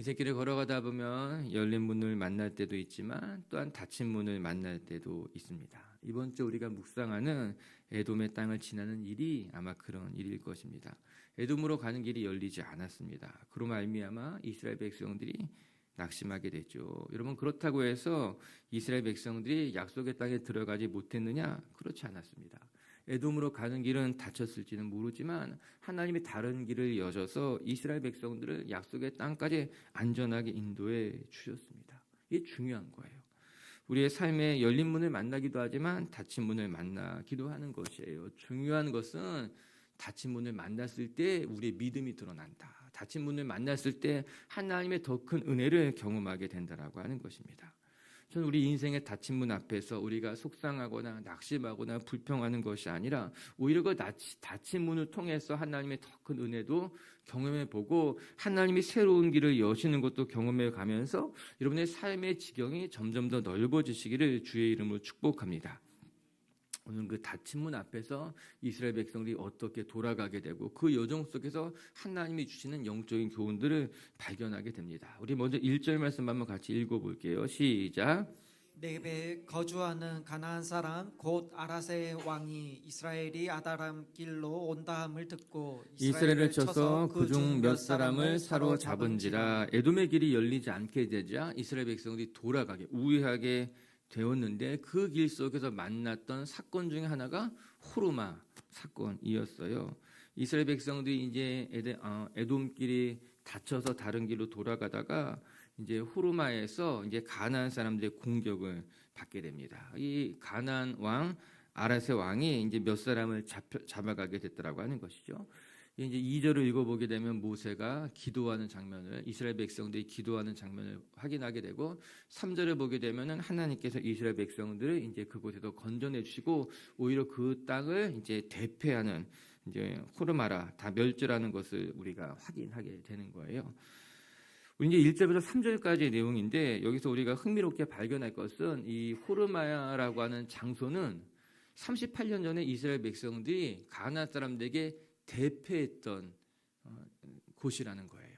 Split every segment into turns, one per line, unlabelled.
인생길을 걸어가다 보면 열린 문을 만날 때도 있지만 또한 닫힌 문을 만날 때도 있습니다. 이번 주 우리가 묵상하는 에돔의 땅을 지나는 일이 아마 그런 일일 것입니다. 에돔으로 가는 길이 열리지 않았습니다. 그로 말미암아 이스라엘 백성들이 낙심하게 됐죠. 여러분, 그렇다고 해서 이스라엘 백성들이 약속의 땅에 들어가지 못했느냐? 그렇지 않았습니다. 에돔으로 가는 길은 닫혔을지는 모르지만 하나님이 다른 길을 여셔서 이스라엘 백성들을 약속의 땅까지 안전하게 인도해 주셨습니다. 이게 중요한 거예요. 우리의 삶에 열린 문을 만나기도 하지만 닫힌 문을 만나기도 하는 것이에요. 중요한 것은 닫힌 문을 만났을 때 우리의 믿음이 드러난다. 닫힌 문을 만났을 때 하나님의 더 큰 은혜를 경험하게 된다라고 하는 것입니다. 저는 우리 인생의 닫힌 문 앞에서 우리가 속상하거나 낙심하거나 불평하는 것이 아니라 오히려 그 닫힌 문을 통해서 하나님의 더 큰 은혜도 경험해보고 하나님이 새로운 길을 여시는 것도 경험해 가면서 여러분의 삶의 지경이 점점 더 넓어지시기를 주의 이름으로 축복합니다. 오늘 그 닫힌 문 앞에서 이스라엘 백성들이 어떻게 돌아가게 되고 그 여정 속에서 하나님이 주시는 영적인 교훈들을 발견하게 됩니다. 우리 먼저 1절 말씀 한번 같이 읽어볼게요. 시작.
네겝에 거주하는 가나안 사람 곧 아라세의 왕이 이스라엘이 아다람 길로 온다함을 듣고
이스라엘을 쳐서 그중 몇 사람을 사로잡은지라. 에돔의 길이 열리지 않게 되자 이스라엘 백성들이 돌아가게 우회하게 되었는데 그 길 속에서 만났던 사건 중에 하나가 호르마 사건이었어요. 이스라엘 백성들이 이제 에돔길이 닫혀서 다른 길로 돌아가다가 이제 호르마에서 이제 가나안 사람들의 공격을 받게 됩니다. 이 가나안 왕 아라세 왕이 이제 몇 사람을 잡아가게 됐다라고 하는 것이죠. 이제 2절을 읽어보게 되면 모세가 기도하는 장면을 이스라엘 백성들이 기도하는 장면을 확인하게 되고 3절을 보게 되면은 하나님께서 이스라엘 백성들을 이제 그곳에서 건져내 주시고 오히려 그 땅을 이제 대패하는 이제 호르마라 다 멸절하는 것을 우리가 확인하게 되는 거예요. 우리 이제 1절부터 3절까지의 내용인데 여기서 우리가 흥미롭게 발견할 것은 이 호르마라고 하는 장소는 38년 전에 이스라엘 백성들이 가나안 사람들에게 대패했던 곳이라는 거예요.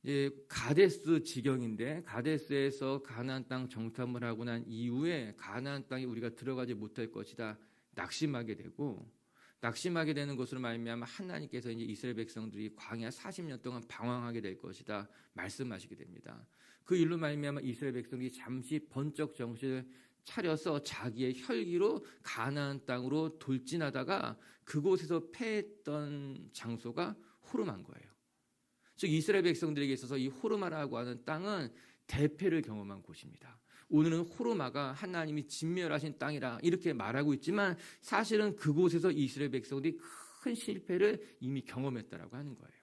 이제 가데스 지경인데 가데스에서 가나안 땅 정탐을 하고 난 이후에 가나안 땅에 우리가 들어가지 못할 것이다 낙심하게 되는 것으로 말미암아 하나님께서 이제 이스라엘 백성들이 광야 40년 동안 방황하게 될 것이다 말씀하시게 됩니다. 그 일로 말미암아 이스라엘 백성들이 잠시 번쩍 정신을 차려서 자기의 혈기로 가나안 땅으로 돌진하다가 그곳에서 패했던 장소가 호르마인 거예요. 즉 이스라엘 백성들에게 있어서 이 호르마라고 하는 땅은 대패를 경험한 곳입니다. 오늘은 호르마가 하나님이 진멸하신 땅이라 이렇게 말하고 있지만 사실은 그곳에서 이스라엘 백성들이 큰 실패를 이미 경험했다라고 하는 거예요.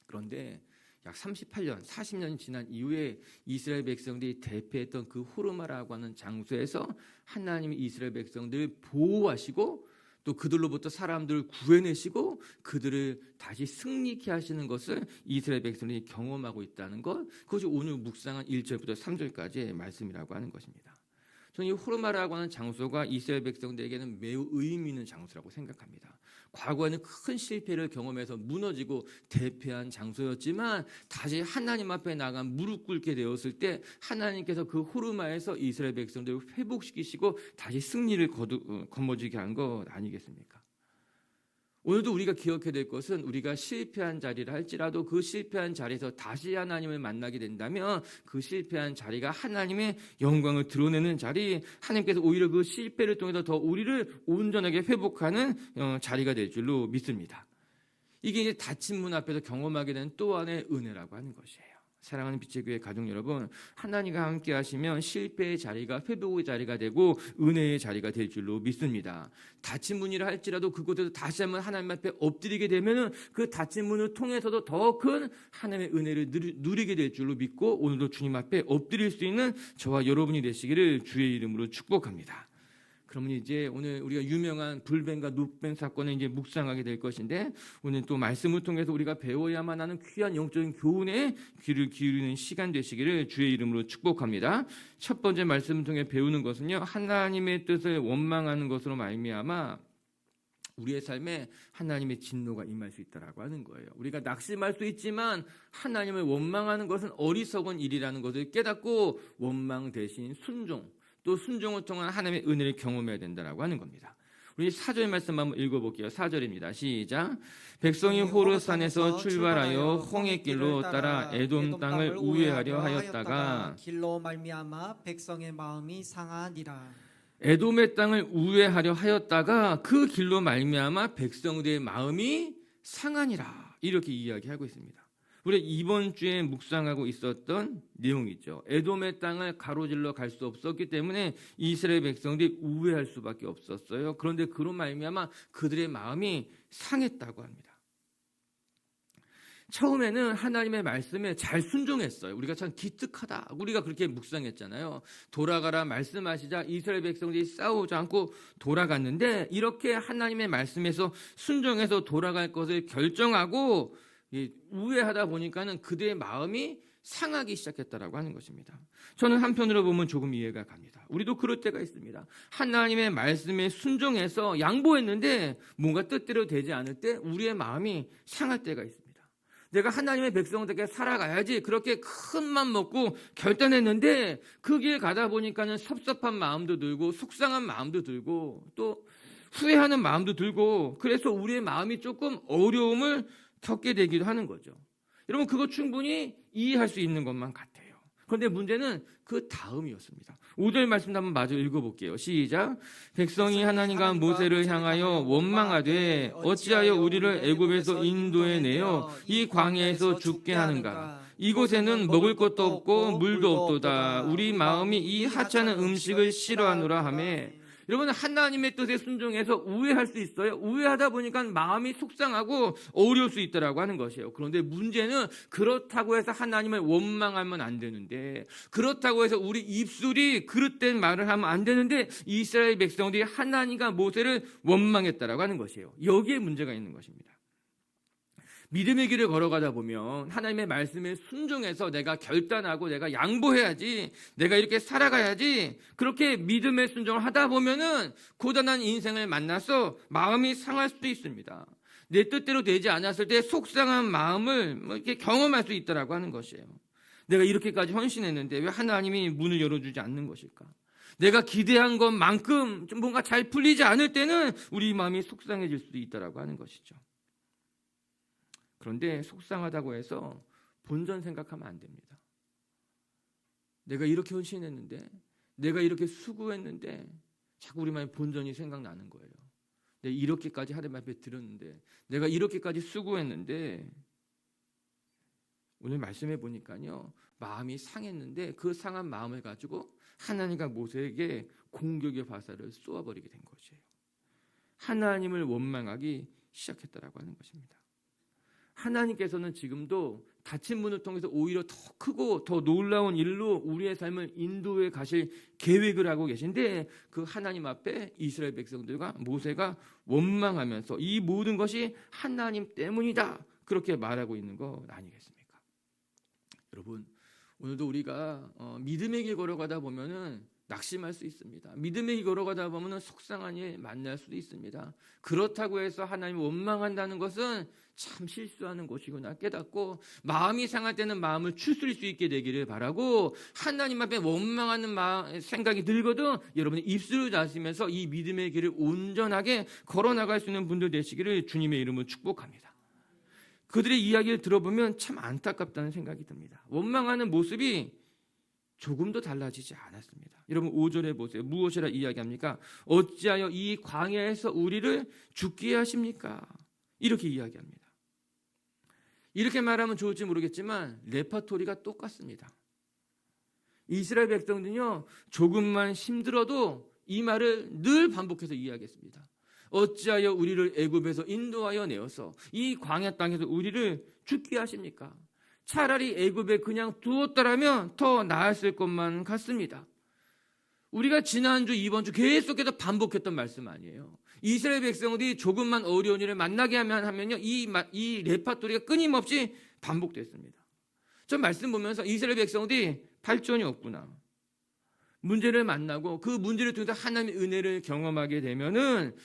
그런데 약 38년, 40년 지난 이후에 이스라엘 백성들이 대패했던 그 호르마라고 하는 장소에서 하나님이 이스라엘 백성들을 보호하시고 또 그들로부터 사람들을 구해내시고 그들을 다시 승리케 하시는 것을 이스라엘 백성들이 경험하고 있다는 것, 그것이 오늘 묵상한 1절부터 3절까지의 말씀이라고 하는 것입니다. 저는 이 호르마라고 하는 장소가 이스라엘 백성들에게는 매우 의미 있는 장소라고 생각합니다. 과거에는 큰 실패를 경험해서 무너지고 대패한 장소였지만 다시 하나님 앞에 나가 무릎 꿇게 되었을 때 하나님께서 그 호르마에서 이스라엘 백성들을 회복시키시고 다시 승리를 거머쥐게 한 것 아니겠습니까? 오늘도 우리가 기억해야 될 것은 우리가 실패한 자리를 할지라도 그 실패한 자리에서 다시 하나님을 만나게 된다면 그 실패한 자리가 하나님의 영광을 드러내는 자리, 하나님께서 오히려 그 실패를 통해서 더 우리를 온전하게 회복하는 자리가 될 줄로 믿습니다. 이게 이제 닫힌 문 앞에서 경험하게 된 또 하나의 은혜라고 하는 것이에요. 사랑하는 빛의 교회 가족 여러분, 하나님과 함께 하시면 실패의 자리가 회복의 자리가 되고 은혜의 자리가 될 줄로 믿습니다. 닫힌 문이라 할지라도 그곳에서 다시 한번 하나님 앞에 엎드리게 되면 그 닫힌 문을 통해서도 더 큰 하나님의 은혜를 누리게 될 줄로 믿고 오늘도 주님 앞에 엎드릴 수 있는 저와 여러분이 되시기를 주의 이름으로 축복합니다. 그러면 이제 오늘 우리가 유명한 불뱀과 눕뱀 사건을 이제 묵상하게 될 것인데 오늘 또 말씀을 통해서 우리가 배워야만 하는 귀한 영적인 교훈에 귀를 기울이는 시간 되시기를 주의 이름으로 축복합니다. 첫 번째 말씀을 통해 배우는 것은요, 하나님의 뜻을 원망하는 것으로 말미암아 우리의 삶에 하나님의 진노가 임할 수 있다라고 하는 거예요. 우리가 낙심할 수 있지만 하나님을 원망하는 것은 어리석은 일이라는 것을 깨닫고 원망 대신 순종, 또 순종을 통한 하나님의 은혜를 경험해야 된다라고 하는 겁니다. 우리 4절 말씀 한번 읽어볼게요. 4절입니다. 시작. 백성이 호르산에서 출발하여 홍해 길로 따라 에돔 땅을 우회하려 하였다가
길로 말미암아 백성의 마음이 상하니라.
에돔의 땅을 우회하려 하였다가 그 길로 말미암아 백성들의 마음이 상하니라. 이렇게 이야기하고 있습니다. 우리 이번 주에 묵상하고 있었던 내용이죠. 에돔의 땅을 가로질러 갈 수 없었기 때문에 이스라엘 백성들이 우회할 수밖에 없었어요. 그런데 그로 말미암아 그들의 마음이 상했다고 합니다. 처음에는 하나님의 말씀에 잘 순종했어요. 우리가 참 기특하다. 우리가 그렇게 묵상했잖아요. 돌아가라 말씀하시자 이스라엘 백성들이 싸우지 않고 돌아갔는데 이렇게 하나님의 말씀에서 순종해서 돌아갈 것을 결정하고 우회하다 보니까는 그들의 마음이 상하기 시작했다라고 하는 것입니다. 저는 한편으로 보면 조금 이해가 갑니다. 우리도 그럴 때가 있습니다. 하나님의 말씀에 순종해서 양보했는데 뭔가 뜻대로 되지 않을 때 우리의 마음이 상할 때가 있습니다. 내가 하나님의 백성들에게 살아가야지 그렇게 큰 맘 먹고 결단했는데 그 길 가다 보니까는 섭섭한 마음도 들고 속상한 마음도 들고 또 후회하는 마음도 들고 그래서 우리의 마음이 조금 어려움을 겪게 되기도 하는 거죠. 여러분 그거 충분히 이해할 수 있는 것만 같아요. 그런데 문제는 그 다음이었습니다. 5절 말씀 한번 마저 읽어볼게요. 시작. 백성이 하나님과 모세를 향하여 원망하되 어찌하여 우리를 애굽에서 인도해 내어 이 광야에서 죽게 하는가. 이곳에는 먹을 것도 없고 물도 없도다. 우리 마음이 이 하찮은 음식을 싫어하노라 하며. 여러분 하나님의 뜻에 순종해서 우회할 수 있어요. 우회하다 보니까 마음이 속상하고 어려울 수 있다라고 하는 것이에요. 그런데 문제는 그렇다고 해서 하나님을 원망하면 안 되는데 그렇다고 해서 우리 입술이 그릇된 말을 하면 안 되는데 이스라엘 백성들이 하나님과 모세를 원망했다라고 하는 것이에요. 여기에 문제가 있는 것입니다. 믿음의 길을 걸어가다 보면 하나님의 말씀에 순종해서 내가 결단하고 내가 양보해야지 내가 이렇게 살아가야지 그렇게 믿음의 순종을 하다 보면은 고단한 인생을 만나서 마음이 상할 수도 있습니다. 내 뜻대로 되지 않았을 때 속상한 마음을 이렇게 경험할 수 있다라고 하는 것이에요. 내가 이렇게까지 헌신했는데 왜 하나님이 문을 열어주지 않는 것일까? 내가 기대한 것만큼 좀 뭔가 잘 풀리지 않을 때는 우리 마음이 속상해질 수도 있다라고 하는 것이죠. 그런데 속상하다고 해서 본전 생각하면 안 됩니다. 내가 이렇게 헌신했는데 내가 이렇게 수고했는데 자꾸 우리 마음에 본전이 생각나는 거예요. 내가 이렇게까지 하나님 앞에 드렸는데 내가 이렇게까지 수고했는데 오늘 말씀해 보니까요. 마음이 상했는데 그 상한 마음을 가지고 하나님과 모세에게 공격의 화살을 쏘아버리게 된 것이에요. 하나님을 원망하기 시작했다라고 하는 것입니다. 하나님께서는 지금도 닫힌 문을 통해서 오히려 더 크고 더 놀라운 일로 우리의 삶을 인도해 가실 계획을 하고 계신데 그 하나님 앞에 이스라엘 백성들과 모세가 원망하면서 이 모든 것이 하나님 때문이다 그렇게 말하고 있는 거 아니겠습니까? 여러분 오늘도 우리가 믿음의 길 걸어가다 보면은 낙심할 수 있습니다. 믿음의 길 걸어가다 보면 속상한 일 만날 수도 있습니다. 그렇다고 해서 하나님을 원망한다는 것은 참 실수하는 것이구나 깨닫고 마음이 상할 때는 마음을 추스릴 수 있게 되기를 바라고 하나님 앞에 원망하는 생각이 들거든 여러분이 입술을 다시면서 이 믿음의 길을 온전하게 걸어나갈 수 있는 분들 되시기를 주님의 이름으로 축복합니다. 그들의 이야기를 들어보면 참 안타깝다는 생각이 듭니다. 원망하는 모습이 조금도 달라지지 않았습니다. 여러분 5절에 보세요. 무엇이라 이야기합니까? 어찌하여 이 광야에서 우리를 죽게 하십니까? 이렇게 이야기합니다. 이렇게 말하면 좋을지 모르겠지만 레파토리가 똑같습니다. 이스라엘 백성들은요. 조금만 힘들어도 이 말을 늘 반복해서 이야기했습니다. 어찌하여 우리를 애굽에서 인도하여 내어서 이 광야 땅에서 우리를 죽게 하십니까? 차라리 애굽에 그냥 두었더라면 더 나았을 것만 같습니다. 우리가 지난주 이번주 계속해서 반복했던 말씀 아니에요. 이스라엘 백성들이 조금만 어려운 일을 만나게 하면요 이 레파토리가 끊임없이 반복됐습니다. 저 말씀 보면서 이스라엘 백성들이 발전이 없구나. 문제를 만나고 그 문제를 통해서 하나님의 은혜를 경험하게 되면은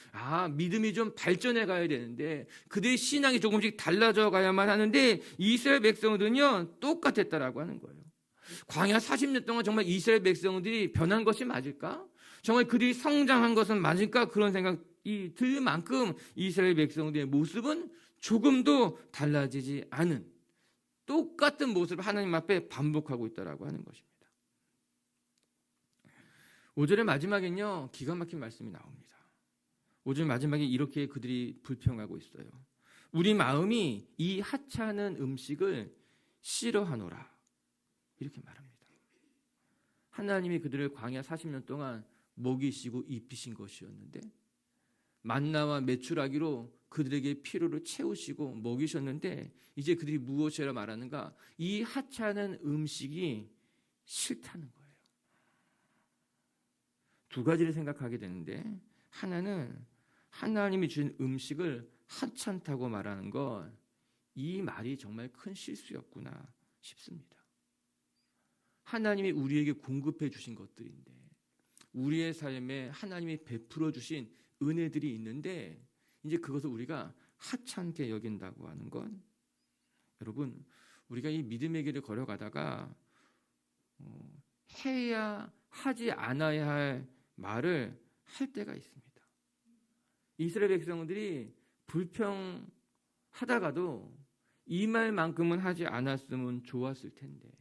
믿음이 좀 발전해 가야 되는데 그들의 신앙이 조금씩 달라져 가야만 하는데 이스라엘 백성들은요 똑같았다라고 하는 거예요. 광야 40년 동안 정말 이스라엘 백성들이 변한 것이 맞을까? 정말 그들이 성장한 것은 맞을까? 그런 생각이 들 만큼 이스라엘 백성들의 모습은 조금도 달라지지 않은 똑같은 모습을 하나님 앞에 반복하고 있다라고 하는 것입니다. 5절의 마지막엔요 기가 막힌 말씀이 나옵니다. 5절 마지막에 이렇게 그들이 불평하고 있어요. 우리 마음이 이 하찮은 음식을 싫어하노라 이렇게 말합니다. 하나님이 그들을 광야 40년 동안 먹이시고 입히신 것이었는데 만나와 메추라기로 그들에게 필요를 채우시고 먹이셨는데 이제 그들이 무엇이라 말하는가? 이 하찮은 음식이 싫다는 거예요. 두 가지를 생각하게 되는데 하나는 하나님이 주신 음식을 하찮다고 말하는 것, 이 말이 정말 큰 실수였구나 싶습니다. 하나님이 우리에게 공급해 주신 것들인데 우리의 삶에 하나님이 베풀어 주신 은혜들이 있는데 이제 그것을 우리가 하찮게 여긴다고 하는 건, 여러분 우리가 이 믿음의 길을 걸어가다가 해야 하지 않아야 할 말을 할 때가 있습니다. 이스라엘 백성들이 불평하다가도 이 말만큼은 하지 않았으면 좋았을 텐데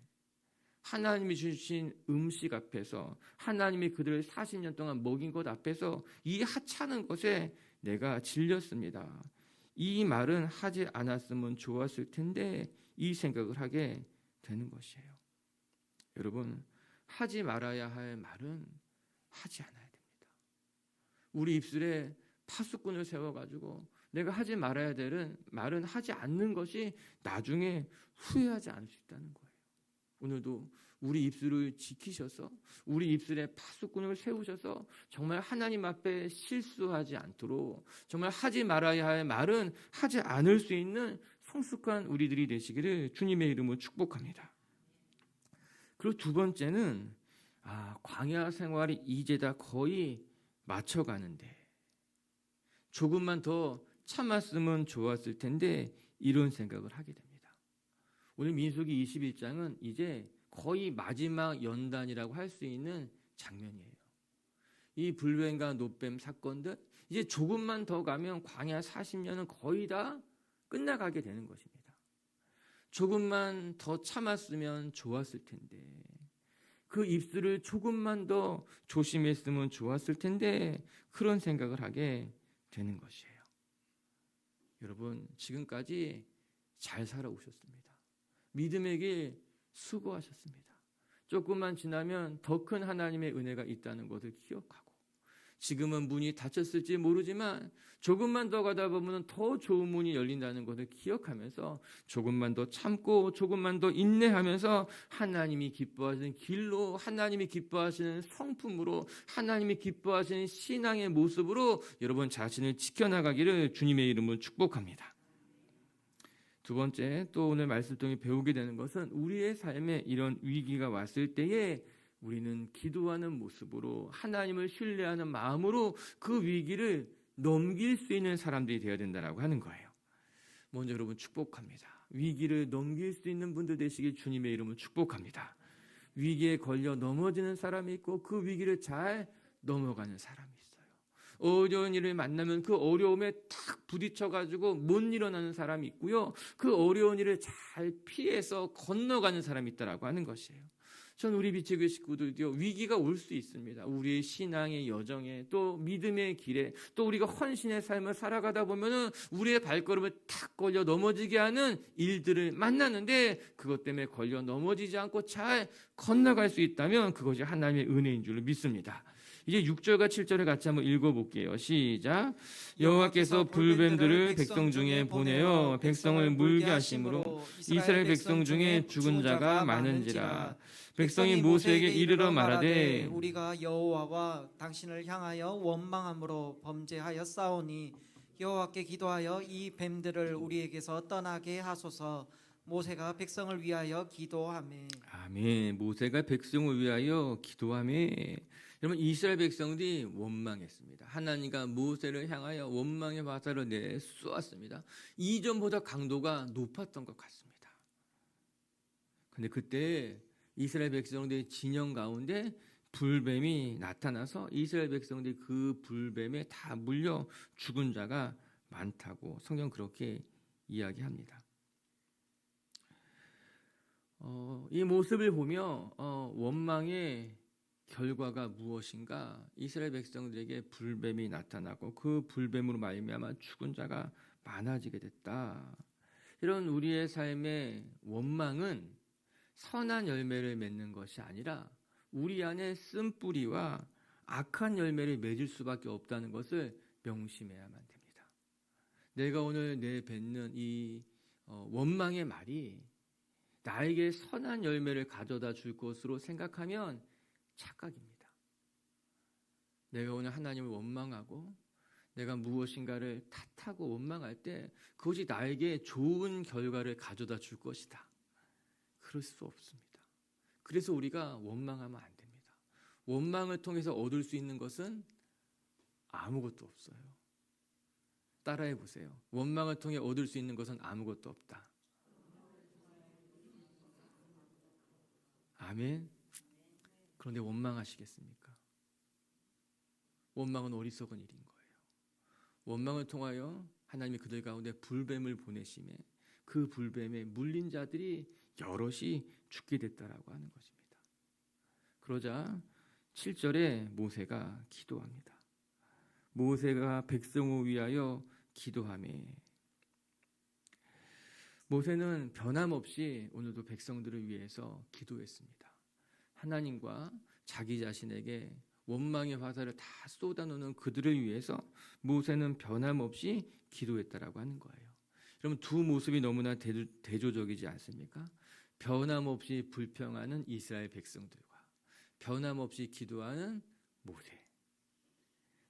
하나님이 주신 음식 앞에서 하나님이 그들을 40년 동안 먹인 것 앞에서 이 하찮은 것에 내가 질렸습니다. 이 말은 하지 않았으면 좋았을 텐데 이 생각을 하게 되는 것이에요. 여러분 하지 말아야 할 말은 하지 않아야 됩니다. 우리 입술에 파수꾼을 세워가지고 내가 하지 말아야 될 말은 하지 않는 것이 나중에 후회하지 않을 수 있다는 거예요. 오늘도 우리 입술을 지키셔서 우리 입술에 파수꾼을 세우셔서 정말 하나님 앞에 실수하지 않도록 정말 하지 말아야 할 말은 하지 않을 수 있는 성숙한 우리들이 되시기를 주님의 이름으로 축복합니다. 그리고 두 번째는 광야 생활이 이제 다 거의 맞춰가는데 조금만 더 참았으면 좋았을 텐데 이런 생각을 하게 됩니다. 오늘 민수기 21장은 이제 거의 마지막 연단이라고 할 수 있는 장면이에요. 이 불뱀과 노뱀 사건들 이제 조금만 더 가면 광야 40년은 거의 다 끝나가게 되는 것입니다. 조금만 더 참았으면 좋았을 텐데 그 입술을 조금만 더 조심했으면 좋았을 텐데 그런 생각을 하게 되는 것이에요. 여러분 지금까지 잘 살아오셨습니다. 믿음의 길 수고하셨습니다. 조금만 지나면 더 큰 하나님의 은혜가 있다는 것을 기억하고 지금은 문이 닫혔을지 모르지만 조금만 더 가다 보면 더 좋은 문이 열린다는 것을 기억하면서 조금만 더 참고 조금만 더 인내하면서 하나님이 기뻐하시는 길로 하나님이 기뻐하시는 성품으로 하나님이 기뻐하시는 신앙의 모습으로 여러분 자신을 지켜나가기를 주님의 이름으로 축복합니다. 두 번째 또 오늘 말씀 통해 배우게 되는 것은 우리의 삶에 이런 위기가 왔을 때에 우리는 기도하는 모습으로 하나님을 신뢰하는 마음으로 그 위기를 넘길 수 있는 사람들이 되어야 된다고 하는 거예요. 먼저 여러분 축복합니다. 위기를 넘길 수 있는 분들 되시길 주님의 이름으로 축복합니다. 위기에 걸려 넘어지는 사람이 있고 그 위기를 잘 넘어가는 사람이 있어요. 어려운 일을 만나면 그 어려움에 탁 부딪혀가지고 못 일어나는 사람이 있고요. 그 어려운 일을 잘 피해서 건너가는 사람이 있다라고 하는 것이에요. 전 우리 비치교회 식구들도 위기가 올 수 있습니다. 우리의 신앙의 여정에 또 믿음의 길에 또 우리가 헌신의 삶을 살아가다 보면은 우리의 발걸음을 탁 걸려 넘어지게 하는 일들을 만나는데 그것 때문에 걸려 넘어지지 않고 잘 건너갈 수 있다면 그것이 하나님의 은혜인 줄로 믿습니다. 이제 6절과 7절을 같이 한번 읽어볼게요. 시작. 여호와께서 불뱀들을 백성 중에 보내어 백성을 물게 하심으로 이스라엘 백성 중에 죽은 자가 많은지라. 백성이 모세에게 이르러 말하되
우리가 여호와와 당신을 향하여 원망함으로 범죄하였사오니 여호와께 기도하여 이 뱀들을 우리에게서 떠나게 하소서. 모세가 백성을 위하여 기도하매.
아멘. 모세가 백성을 위하여 기도하매. 여러분, 이스라엘 백성들이 원망했습니다. 하나님과 모세를 향하여 원망의 화살을 내쏘았습니다. 이전보다 강도가 높았던 것 같습니다. 근데 그때 이스라엘 백성들의 진영 가운데 불뱀이 나타나서 이스라엘 백성들이 그 불뱀에 다 물려 죽은 자가 많다고 성경 그렇게 이야기합니다. 이 모습을 보며 원망의 결과가 무엇인가? 이스라엘 백성들에게 불뱀이 나타나고 그 불뱀으로 말미암아 죽은 자가 많아지게 됐다. 이런 우리의 삶의 원망은 선한 열매를 맺는 것이 아니라 우리 안에 쓴뿌리와 악한 열매를 맺을 수밖에 없다는 것을 명심해야만 됩니다. 내가 오늘 내뱉는 이 원망의 말이 나에게 선한 열매를 가져다 줄 것으로 생각하면 착각입니다. 내가 오늘 하나님을 원망하고 내가 무엇인가를 탓하고 원망할 때 그것이 나에게 좋은 결과를 가져다 줄 것이다. 그럴 수 없습니다. 그래서 우리가 원망하면 안 됩니다. 원망을 통해서 얻을 수 있는 것은 아무것도 없어요. 따라해 보세요. 원망을 통해 얻을 수 있는 것은 아무것도 없다. 아멘. 그런데 원망하시겠습니까? 원망은 어리석은 일인 거예요. 원망을 통하여 하나님이 그들 가운데 불뱀을 보내심에 그 불뱀에 물린 자들이 여럿이 죽게 됐다라고 하는 것입니다. 그러자 7절에 모세가 기도합니다. 모세가 백성을 위하여 기도하매. 모세는 변함없이 오늘도 백성들을 위해서 기도했습니다. 하나님과 자기 자신에게 원망의 화살을 다 쏟아놓는 그들을 위해서 모세는 변함없이 기도했다라고 하는 거예요. 여러분, 두 모습이 너무나 대조적이지 않습니까? 변함없이 불평하는 이스라엘 백성들과 변함없이 기도하는 모세.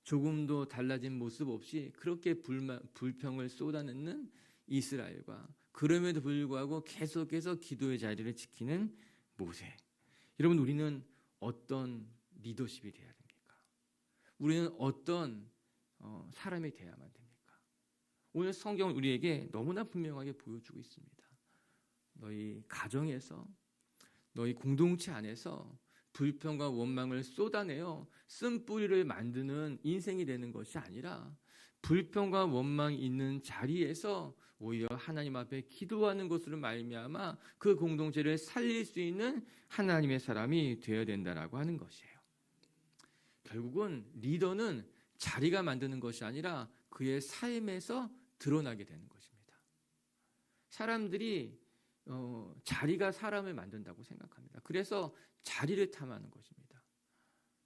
조금도 달라진 모습 없이 그렇게 불평을 쏟아내는 이스라엘과 그럼에도 불구하고 계속해서 기도의 자리를 지키는 모세. 여러분, 우리는 어떤 리더십이 돼야 됩니까? 우리는 어떤 사람이 돼야만 됩니까? 오늘 성경은 우리에게 너무나 분명하게 보여주고 있습니다. 너희 가정에서, 너희 공동체 안에서 불평과 원망을 쏟아내어 쓴뿌리를 만드는 인생이 되는 것이 아니라 불평과 원망이 있는 자리에서 오히려 하나님 앞에 기도하는 것으로 말미암아 그 공동체를 살릴 수 있는 하나님의 사람이 되어야 된다라고 하는 것이에요. 결국은 리더는 자리가 만드는 것이 아니라 그의 삶에서 드러나게 되는 것입니다. 사람들이 자리가 사람을 만든다고 생각합니다. 그래서 자리를 탐하는 것입니다.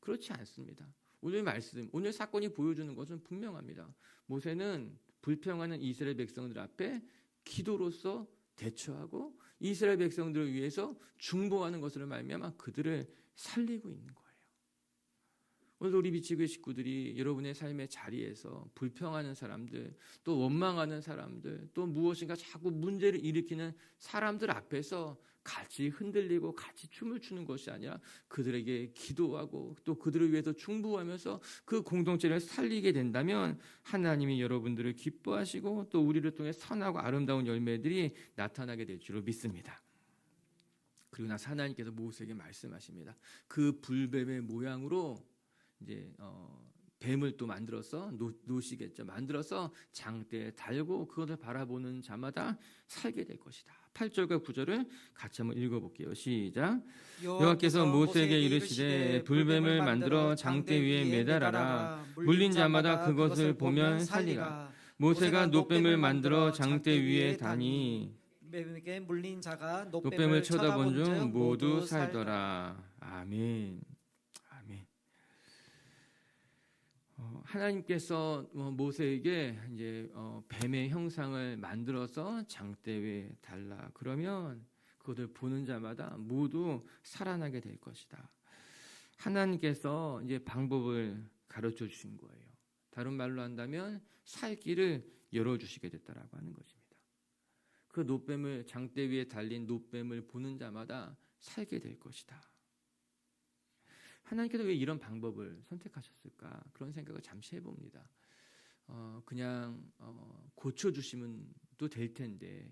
그렇지 않습니다. 오늘 말씀, 오늘 사건이 보여주는 것은 분명합니다. 모세는 불평하는 이스라엘 백성들 앞에 기도로서 대처하고 이스라엘 백성들을 위해서 중보하는 것으로 말미암아 그들을 살리고 있는 거예요. 오늘 우리 비치교회 식구들이 여러분의 삶의 자리에서 불평하는 사람들, 또 원망하는 사람들, 또 무엇인가 자꾸 문제를 일으키는 사람들 앞에서 같이 흔들리고 같이 춤을 추는 것이 아니라 그들에게 기도하고 또 그들을 위해서 중보하면서 그 공동체를 살리게 된다면 하나님이 여러분들을 기뻐하시고 또 우리를 통해 선하고 아름다운 열매들이 나타나게 될 줄로 믿습니다. 그리고 나서 하나님께서 모세에게 말씀하십니다. 그 불뱀의 모양으로 이제 뱀을 또 만들어서 노시겠죠. 만들어서 장대에 달고 그것을 바라보는 자마다 살게 될 것이다. 8절과 9절을 같이 한번 읽어볼게요. 시작. 여호와께서 모세에게 이르시되 불뱀을 만들어 장대 위에 매달아라. 물린 자마다 그것을 보면 살리라. 모세가 노뱀을 만들어 장대 위에 다니
뱀에게 물린 자가
노뱀을 쳐다본 중 모두 살더라. 아멘. 아멘. 하나님께서 모세에게 이제 뱀의 형상을 만들어서 장대 위에 달라. 그러면 그것을 보는 자마다 모두 살아나게 될 것이다. 하나님께서 이제 방법을 가르쳐 주신 거예요. 다른 말로 한다면 살 길을 열어 주시게 됐다라고 하는 것입니다. 그 노뱀을 장대 위에 달린 노뱀을 보는 자마다 살게 될 것이다. 하나님께서 왜 이런 방법을 선택하셨을까? 그런 생각을 잠시 해봅니다. 그냥 고쳐주시면 또 될 텐데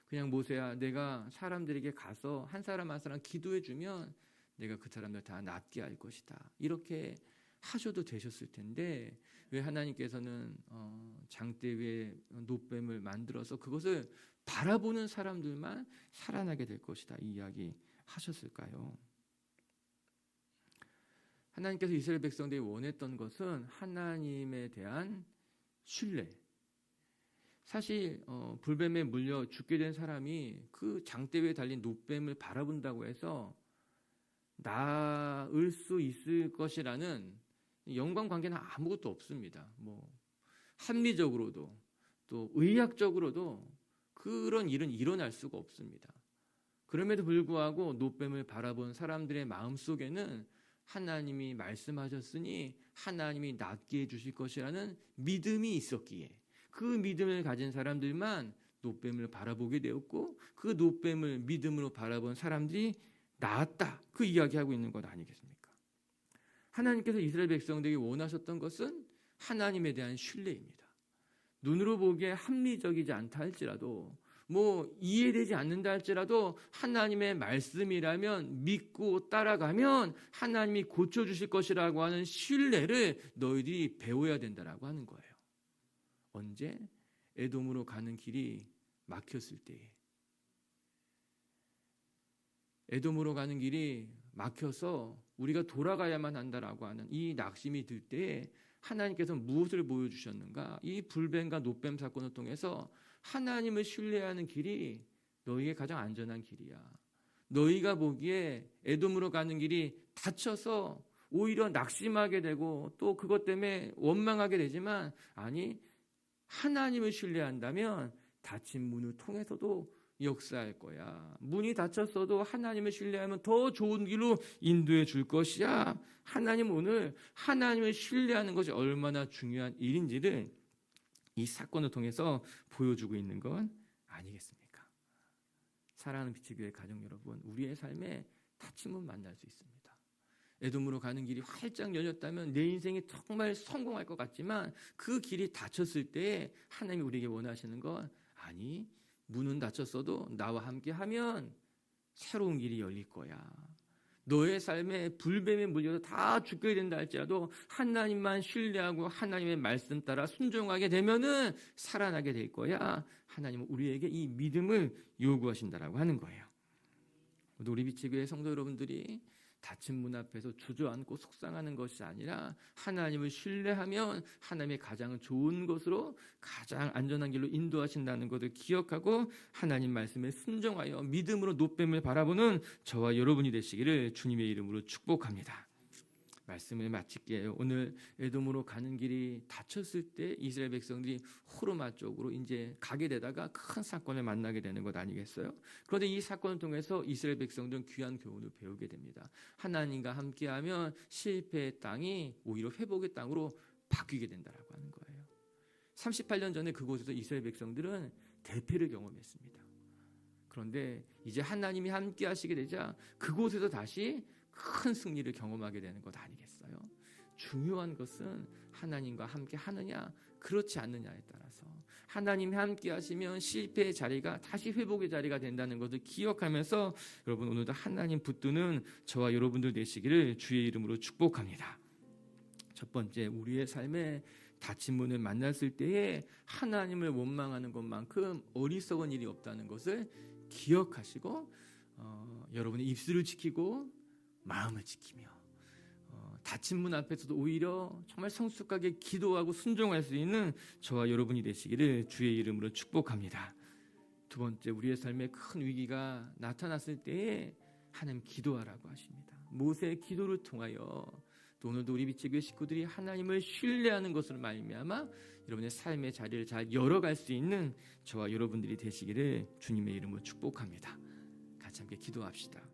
그냥 모세야 내가 사람들에게 가서 한 사람 한 사람 기도해주면 내가 그 사람들 다 낫게 할 것이다. 이렇게 하셔도 되셨을 텐데 왜 하나님께서는 장대 위에 노뱀을 만들어서 그것을 바라보는 사람들만 살아나게 될 것이다. 이 이야기 하셨을까요? 하나님께서 이스라엘 백성들이 원했던 것은 하나님에 대한 신뢰. 사실 불뱀에 물려 죽게 된 사람이 그 장대 위에 달린 노뱀을 바라본다고 해서 나을 수 있을 것이라는 연관관계는 아무것도 없습니다. 합리적으로도 또 의학적으로도 그런 일은 일어날 수가 없습니다. 그럼에도 불구하고 노뱀을 바라본 사람들의 마음속에는 하나님이 말씀하셨으니 하나님이 낫게 해주실 것이라는 믿음이 있었기에 그 믿음을 가진 사람들만 노뱀을 바라보게 되었고 그 노뱀을 믿음으로 바라본 사람들이 나았다. 그 이야기하고 있는 것 아니겠습니까? 하나님께서 이스라엘 백성들에게 원하셨던 것은 하나님에 대한 신뢰입니다. 눈으로 보기에 합리적이지 않다 할지라도 이해되지 않는다 할지라도 하나님의 말씀이라면 믿고 따라가면 하나님이 고쳐주실 것이라고 하는 신뢰를 너희들이 배워야 된다라고 하는 거예요. 언제? 에돔으로 가는 길이 막혔을 때에. 에돔으로 가는 길이 막혀서 우리가 돌아가야만 한다라고 하는 이 낙심이 들 때에 하나님께서 무엇을 보여주셨는가? 이 불뱀과 노뱀 사건을 통해서 하나님을 신뢰하는 길이 너희의 가장 안전한 길이야. 너희가 보기에 에돔으로 가는 길이 닫혀서 오히려 낙심하게 되고 또 그것 때문에 원망하게 되지만 아니 하나님을 신뢰한다면 닫힌 문을 통해서도 역사할 거야. 문이 닫혔어도 하나님을 신뢰하면 더 좋은 길로 인도해 줄 것이야. 하나님 오늘 하나님을 신뢰하는 것이 얼마나 중요한 일인지를 이 사건을 통해서 보여주고 있는 건 아니겠습니까? 사랑하는 빛의 교회 가족 여러분, 우리의 삶에 닫힌 문 만날 수 있습니다. 에돔으로 가는 길이 활짝 열렸다면 내 인생이 정말 성공할 것 같지만 그 길이 닫혔을 때 하나님이 우리에게 원하시는 건 아니 문은 닫혔어도 나와 함께 하면 새로운 길이 열릴 거야. 너의 삶에 불뱀에 물려서 다 죽게 된다 할지라도 하나님만 신뢰하고 하나님의 말씀 따라 순종하게 되면은 살아나게 될 거야. 하나님은 우리에게 이 믿음을 요구하신다라고 하는 거예요. 우리 빛의 교회 성도 여러분들이 닫힌 문 앞에서 주저앉고 속상하는 것이 아니라 하나님을 신뢰하면 하나님의 가장 좋은 것으로 가장 안전한 길로 인도하신다는 것을 기억하고 하나님 말씀에 순종하여 믿음으로 노뱀을 바라보는 저와 여러분이 되시기를 주님의 이름으로 축복합니다. 말씀을 마칠게요. 오늘 에돔으로 가는 길이 닫혔을 때 이스라엘 백성들이 호르마 쪽으로 이제 가게 되다가 큰 사건을 만나게 되는 것 아니겠어요? 그런데 이 사건을 통해서 이스라엘 백성들은 귀한 교훈을 배우게 됩니다. 하나님과 함께하면 실패의 땅이 오히려 회복의 땅으로 바뀌게 된다라고 하는 거예요. 38년 전에 그곳에서 이스라엘 백성들은 대패를 경험했습니다. 그런데 이제 하나님이 함께 하시게 되자 그곳에서 다시 큰 승리를 경험하게 되는 것 아니겠어요? 중요한 것은 하나님과 함께 하느냐 그렇지 않느냐에 따라서 하나님이 함께 하시면 실패의 자리가 다시 회복의 자리가 된다는 것을 기억하면서 여러분 오늘도 하나님 붙드는 저와 여러분들 되시기를 주의 이름으로 축복합니다. 첫 번째, 우리의 삶에 닫힌 문을 만났을 때에 하나님을 원망하는 것만큼 어리석은 일이 없다는 것을 기억하시고 여러분의 입술을 지키고 마음을 지키며 닫힌 문 앞에서도 오히려 정말 성숙하게 기도하고 순종할 수 있는 저와 여러분이 되시기를 주의 이름으로 축복합니다. 두 번째, 우리의 삶에 큰 위기가 나타났을 때에 하나님 기도하라고 하십니다. 모세의 기도를 통하여 또 오늘도 우리 빛의 교회 식구들이 하나님을 신뢰하는 것으로 말미암아 여러분의 삶의 자리를 잘 열어갈 수 있는 저와 여러분들이 되시기를 주님의 이름으로 축복합니다. 같이 함께 기도합시다.